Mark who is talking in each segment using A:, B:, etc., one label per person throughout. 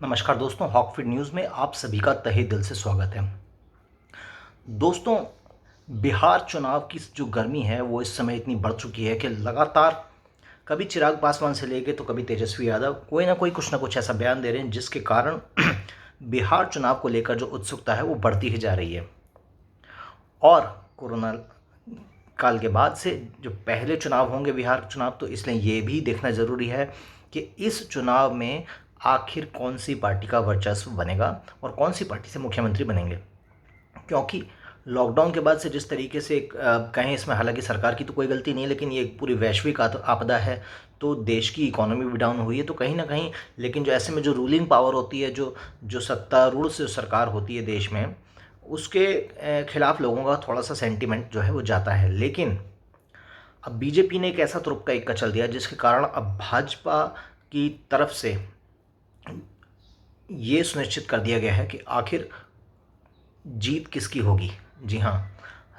A: नमस्कार दोस्तों, हॉकफिट न्यूज़ में आप सभी का तहे दिल से स्वागत है। दोस्तों, बिहार चुनाव की जो गर्मी है वो इस समय इतनी बढ़ चुकी है कि लगातार कभी चिराग पासवान से लेके तो कभी तेजस्वी यादव कोई ना कुछ ऐसा बयान दे रहे हैं जिसके कारण बिहार चुनाव को लेकर जो उत्सुकता है वो बढ़ती ही जा रही है। और कोरोना काल के बाद से जो पहले चुनाव होंगे बिहार चुनाव, तो इसलिए ये भी देखना ज़रूरी है कि इस चुनाव में आखिर कौन सी पार्टी का वर्चस्व बनेगा और कौन सी पार्टी से मुख्यमंत्री बनेंगे। क्योंकि लॉकडाउन के बाद से जिस तरीके से कहें, इसमें हालांकि सरकार की तो कोई गलती नहीं है, लेकिन ये एक पूरी वैश्विक आपदा है, तो देश की इकोनॉमी भी डाउन हुई है, तो कहीं ना कहीं लेकिन जो ऐसे में जो रूलिंग पावर होती है, जो जो सत्तारूढ़ से सरकार होती है देश में, उसके खिलाफ लोगों का थोड़ा सा सेंटीमेंट जो है वो जाता है। लेकिन अब बीजेपी ने एक ऐसा तुरुप का इक्का चल दिया जिसके कारण अब भाजपा की तरफ से ये सुनिश्चित कर दिया गया है कि आखिर जीत किसकी होगी। जी हाँ,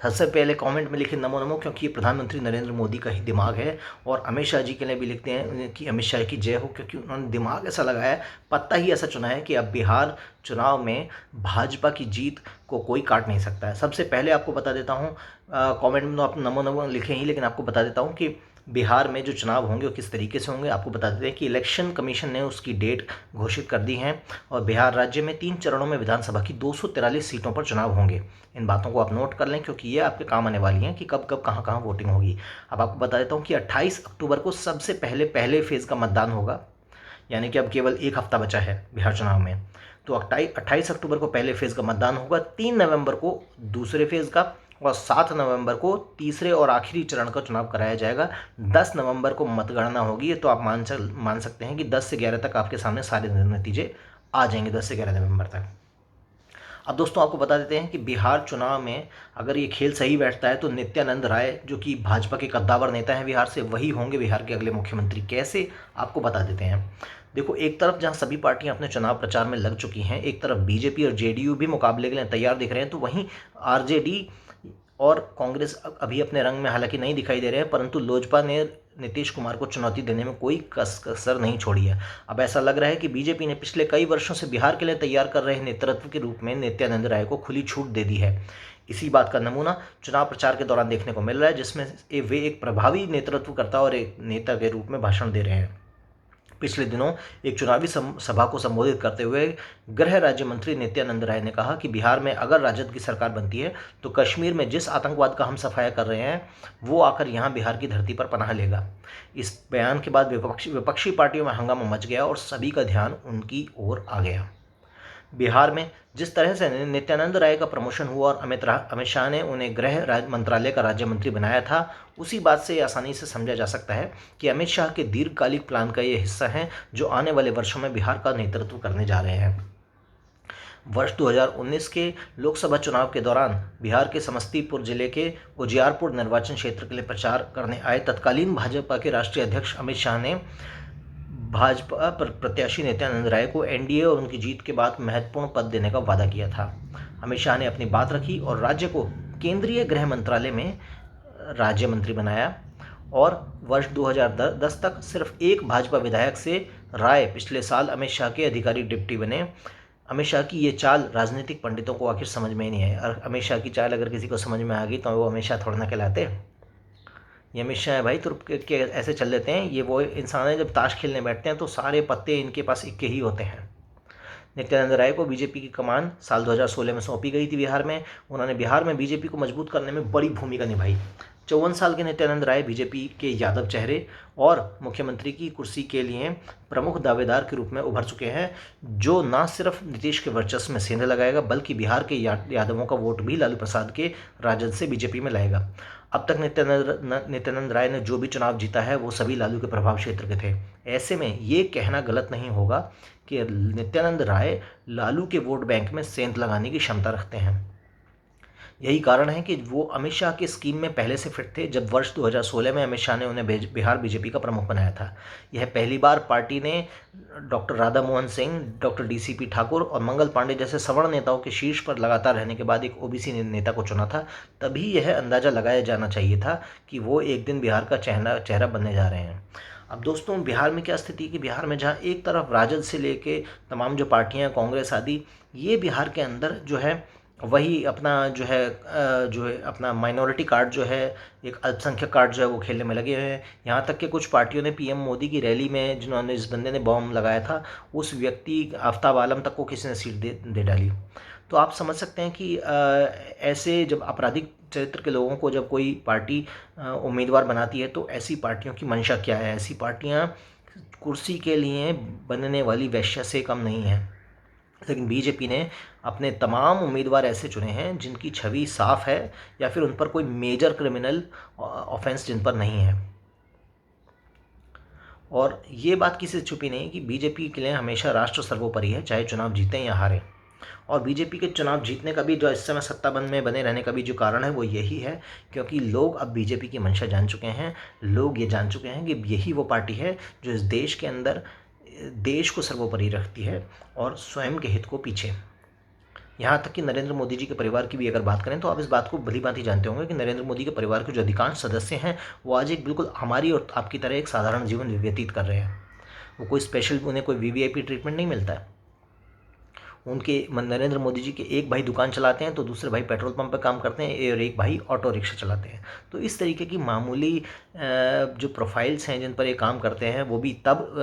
A: सबसे पहले कमेंट में लिखे नमो नमो, क्योंकि ये प्रधानमंत्री नरेंद्र मोदी का ही दिमाग है। और अमित शाह जी के लिए भी लिखते हैं कि अमित शाह की जय हो, क्योंकि उन्होंने दिमाग ऐसा लगाया है, पत्ता ही ऐसा चुना है कि अब बिहार चुनाव में भाजपा की जीत को कोई काट नहीं सकता है। सबसे पहले आपको बता देता हूँ, कमेंट में तो आप नमो नमो लिखें ही, लेकिन आपको बता देता हूँ कि बिहार में जो चुनाव होंगे वो किस तरीके से होंगे। आपको बता देते हैं कि इलेक्शन कमीशन ने उसकी डेट घोषित कर दी है और बिहार राज्य में 3 चरणों में विधानसभा की 243 सीटों पर चुनाव होंगे। इन बातों को आप नोट कर लें, क्योंकि ये आपके काम आने वाली हैं कि कब कब कहाँ कहाँ वोटिंग होगी। अब आपको बता देता हूँ कि 28 अक्टूबर को सबसे पहले फेज़ का मतदान होगा, यानी कि अब केवल एक हफ्ता बचा है बिहार चुनाव में। तो 28 अक्टूबर को पहले फेज़ का मतदान होगा, 3 नवंबर को दूसरे फेज़ का, और 7 नवंबर को तीसरे और आखिरी चरण का चुनाव कराया जाएगा। 10 नवंबर को मतगणना होगी। तो आप मान सकते हैं कि 10 से 11 तक आपके सामने सारे नतीजे आ जाएंगे, 10 से 11 नवंबर तक। अब दोस्तों, आपको बता देते हैं कि बिहार चुनाव में अगर ये खेल सही बैठता है तो नित्यानंद राय, जो कि भाजपा के कद्दावर नेता हैं बिहार से, वही होंगे बिहार के अगले मुख्यमंत्री। कैसे, आपको बता देते हैं। देखो, एक तरफ जहां सभी पार्टियां अपने चुनाव प्रचार में लग चुकी हैं, एक तरफ बीजेपी और जेडीयू भी मुकाबले के लिए तैयार दिख रहे हैं, तो वहीं आरजेडी और कांग्रेस अभी अपने रंग में हालांकि नहीं दिखाई दे रहे हैं, परंतु लोजपा ने नीतीश कुमार को चुनौती देने में कोई कसर नहीं छोड़ी है। अब ऐसा लग रहा है कि बीजेपी ने पिछले कई वर्षों से बिहार के लिए तैयार कर रहे नेतृत्व के रूप में नित्यानंद राय को खुली छूट दे दी है। इसी बात का नमूना चुनाव प्रचार के दौरान देखने को मिल रहा है, जिसमें वे एक प्रभावी नेतृत्वकर्ता और एक नेता के रूप में भाषण दे रहे हैं। पिछले दिनों एक चुनावी सभा को संबोधित करते हुए गृह राज्य मंत्री नित्यानंद राय ने कहा कि बिहार में अगर राजद की सरकार बनती है तो कश्मीर में जिस आतंकवाद का हम सफाया कर रहे हैं वो आकर यहां बिहार की धरती पर पनाह लेगा। इस बयान के बाद विपक्षी पार्टियों में हंगामा मच गया और सभी का ध्यान उनकी ओर आ गया। बिहार में जिस तरह से नित्यानंद राय का प्रमोशन हुआ और अमित शाह ने उन्हें गृह मंत्रालय का राज्य मंत्री बनाया था, उसी बात से आसानी से समझा जा सकता है कि अमित शाह के दीर्घकालिक प्लान का ये हिस्सा है जो आने वाले वर्षों में बिहार का नेतृत्व करने जा रहे हैं। वर्ष 2019 के लोकसभा चुनाव के दौरान बिहार के समस्तीपुर जिले के उजियारपुर निर्वाचन क्षेत्र के लिए प्रचार करने आए तत्कालीन भाजपा के राष्ट्रीय अध्यक्ष अमित शाह ने भाजपा प्रत्याशी नित्यानंद राय को एनडीए और उनकी जीत के बाद महत्वपूर्ण पद देने का वादा किया था। अमित शाह ने अपनी बात रखी और राज्य को केंद्रीय गृह मंत्रालय में राज्य मंत्री बनाया। और वर्ष 2010 तक सिर्फ एक भाजपा विधायक से राय पिछले साल अमित शाह के अधिकारी डिप्टी बने। अमित शाह की ये चाल राजनीतिक पंडितों को आखिर समझ में ही नहीं आई। और अमित शाह की चाल अगर किसी को समझ में आ गई तो वो अमित शाह थोड़ा ना कहलाते। ये अमित शाह है भाई, तो के ऐसे चल देते हैं। ये वो इंसान है, जब ताश खेलने बैठते हैं तो सारे पत्ते इनके पास इक्के ही होते हैं। नित्यानंद राय को बीजेपी की कमान साल 2016 में सौंपी गई थी बिहार में। उन्होंने बिहार में बीजेपी को मजबूत करने में बड़ी भूमिका निभाई। 54 साल के नित्यानंद राय बीजेपी के यादव चेहरे और मुख्यमंत्री की कुर्सी के लिए प्रमुख दावेदार के रूप में उभर चुके हैं, जो न सिर्फ नीतीश के वर्चस्व में सेंध लगाएगा बल्कि बिहार के यादवों का वोट भी लालू प्रसाद के राजद से बीजेपी में लाएगा। अब तक नित्यानंद राय ने जो भी चुनाव जीता है वो सभी लालू के प्रभाव क्षेत्र के थे। ऐसे में ये कहना गलत नहीं होगा कि नित्यानंद राय लालू के वोट बैंक में सेंध लगाने की क्षमता रखते हैं। यही कारण है कि वो अमित शाह के स्कीम में पहले से फिट थे, जब वर्ष 2016 में अमित शाह ने उन्हें बिहार बीजेपी का प्रमुख बनाया था। यह पहली बार पार्टी ने doctor Radha Mohan Singh, doctor DCP Thakur और मंगल पांडे जैसे सवर्ण नेताओं के शीर्ष पर लगातार रहने के बाद एक ओबीसी नेता को चुना था। तभी यह अंदाजा लगाया जाना चाहिए था कि वो एक दिन बिहार का चेहरा बनने जा रहे हैं। अब दोस्तों बिहार में क्या स्थिति है कि बिहार में जहाँ एक तरफ राजद से लेके तमाम जो पार्टियां, कांग्रेस आदि, ये बिहार के अंदर जो है वही अपना जो है अपना माइनॉरिटी कार्ड जो है, एक अल्पसंख्यक कार्ड जो है वो खेलने में लगे हुए हैं। यहाँ तक कि कुछ पार्टियों ने पीएम मोदी की रैली में जिन्होंने, जिस बंदे ने बॉम्ब लगाया था, उस व्यक्ति आफ्ताब आलम तक को किसी ने सीट दे डाली। तो आप समझ सकते हैं कि ऐसे जब आपराधिक चरित्र के लोगों को जब कोई पार्टी उम्मीदवार बनाती है तो ऐसी पार्टियों की मंशा क्या है। ऐसी पार्टियां कुर्सी के लिए बनने वाली वेश्या से कम नहीं है। लेकिन बीजेपी ने अपने तमाम उम्मीदवार ऐसे चुने हैं जिनकी छवि साफ है या फिर उन पर कोई मेजर क्रिमिनल ऑफेंस जिन पर नहीं है। और ये बात किसी से छुपी नहीं कि बीजेपी के लिए हमेशा राष्ट्र सर्वोपरि है, चाहे चुनाव जीतें या हारें। और बीजेपी के चुनाव जीतने का भी, जो इस समय सत्ता में बने रहने का भी जो कारण है वो यही है, क्योंकि लोग अब बीजेपी की मंशा जान चुके हैं। लोग ये जान चुके हैं कि यही वो पार्टी है जो इस देश के अंदर देश को सर्वोपरि रखती है और स्वयं के हित को पीछे। यहाँ तक कि नरेंद्र मोदी जी के परिवार की भी अगर बात करें तो आप इस बात को भली भांति जानते होंगे कि नरेंद्र मोदी के परिवार के जो अधिकांश सदस्य हैं वो आज एक बिल्कुल हमारी और आपकी तरह एक साधारण जीवन व्यतीत कर रहे हैं। वो कोई स्पेशल, उन्हें कोई वीवीआईपी ट्रीटमेंट नहीं मिलता है। उनके नरेंद्र मोदी जी के एक भाई दुकान चलाते हैं तो दूसरे भाई पेट्रोल पंप पर काम करते हैं और एक भाई ऑटो रिक्शा चलाते हैं। तो इस तरीके की मामूली जो प्रोफाइल्स हैं जिन पर ये काम करते हैं, वो भी तब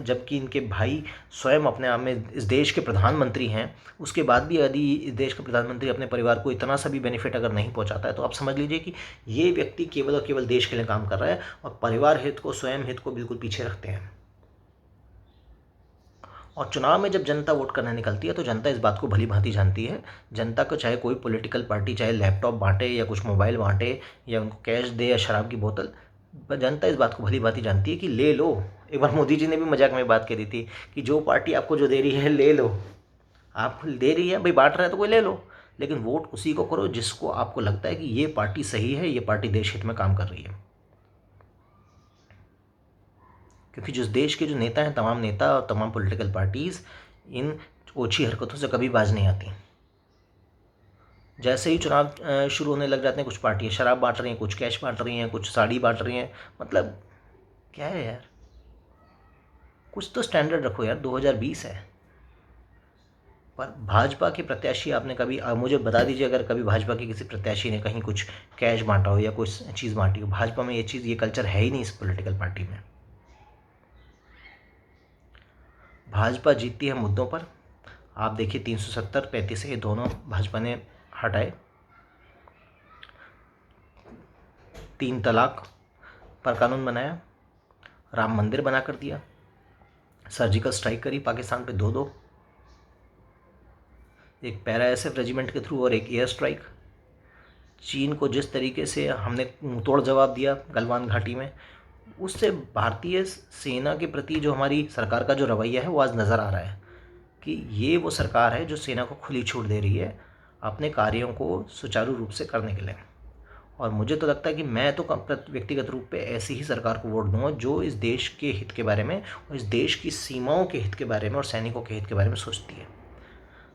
A: जबकि इनके भाई स्वयं अपने आप में इस देश के प्रधानमंत्री हैं। उसके बाद भी यदि इस देश का प्रधानमंत्री अपने परिवार को इतना सा भी बेनिफिट अगर नहीं पहुंचाता है तो आप समझ लीजिए कि ये व्यक्ति केवल और केवल देश के लिए काम कर रहा है और परिवार हित को, स्वयं हित को बिल्कुल पीछे रखते हैं। और चुनाव में जब जनता वोट करने निकलती है तो जनता इस बात को भली भांति जानती है। जनता को चाहे कोई पॉलिटिकल पार्टी चाहे लैपटॉप बांटे या कुछ मोबाइल बांटे या उनको कैश दे या शराब की बोतल, जनता इस बात को भली भांति जानती है कि ले लो। एक बार मोदी जी ने भी मजाक में बात करी थी कि जो पार्टी आपको जो दे रही है ले लो। आप दे रही है भाई, बांट रहा है तो कोई ले लो, लेकिन वोट उसी को करो जिसको आपको लगता है कि ये पार्टी सही है, ये पार्टी देश हित में काम कर रही है। क्योंकि जिस देश के जो नेता हैं, तमाम नेता और तमाम पॉलिटिकल पार्टीज़ इन ओछी हरकतों से कभी बाज नहीं आती। जैसे ही चुनाव शुरू होने लग जाते हैं, कुछ पार्टियां शराब बांट रही हैं, कुछ कैश बांट रही हैं, कुछ साड़ी बांट रही हैं। मतलब क्या है यार, कुछ तो स्टैंडर्ड रखो यार। 2020 है। पर भाजपा के प्रत्याशी आपने कभी मुझे बता दीजिए अगर कभी भाजपा के किसी प्रत्याशी ने कहीं कुछ कैश बांटा हो या कुछ चीज़ बांटी हो। भाजपा में ये कल्चर है ही नहीं इस पॉलिटिकल पार्टी में। भाजपा जीतती है मुद्दों पर। आप देखिए 370, 35 ये दोनों भाजपा ने हटाए। 3 तलाक पर कानून बनाया, राम मंदिर बना कर दिया, सर्जिकल स्ट्राइक करी पाकिस्तान पे 2-2, एक पैरा एसएफ रेजिमेंट के थ्रू और एक एयर स्ट्राइक। चीन को जिस तरीके से हमने मुंहतोड़ जवाब दिया गलवान घाटी में, उससे भारतीय सेना के प्रति जो हमारी सरकार का जो रवैया है वो आज नज़र आ रहा है कि ये वो सरकार है जो सेना को खुली छूट दे रही है अपने कार्यों को सुचारू रूप से करने के लिए। और मुझे तो लगता है कि मैं तो व्यक्तिगत रूप पे ऐसी ही सरकार को वोट दूंगा जो इस देश के हित के बारे में और इस देश की सीमाओं के हित के बारे में और सैनिकों के हित के बारे में सोचती है।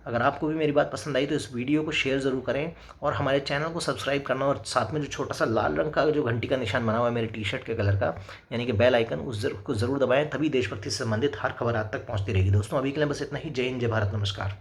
A: अगर आपको भी मेरी बात पसंद आई तो इस वीडियो को शेयर ज़रूर करें और हमारे चैनल को सब्सक्राइब करना, और साथ में जो छोटा सा लाल रंग का जो घंटी का निशान बना हुआ है मेरे टी-शर्ट के कलर का, यानी कि बेल आइकन, उसको ज़रूर दबाएं। तभी देशभक्ति से संबंधित हर खबर आप तक पहुंचती रहेगी। दोस्तों अभी के लिए बस इतना ही। जय हिंद, जय भारत, नमस्कार।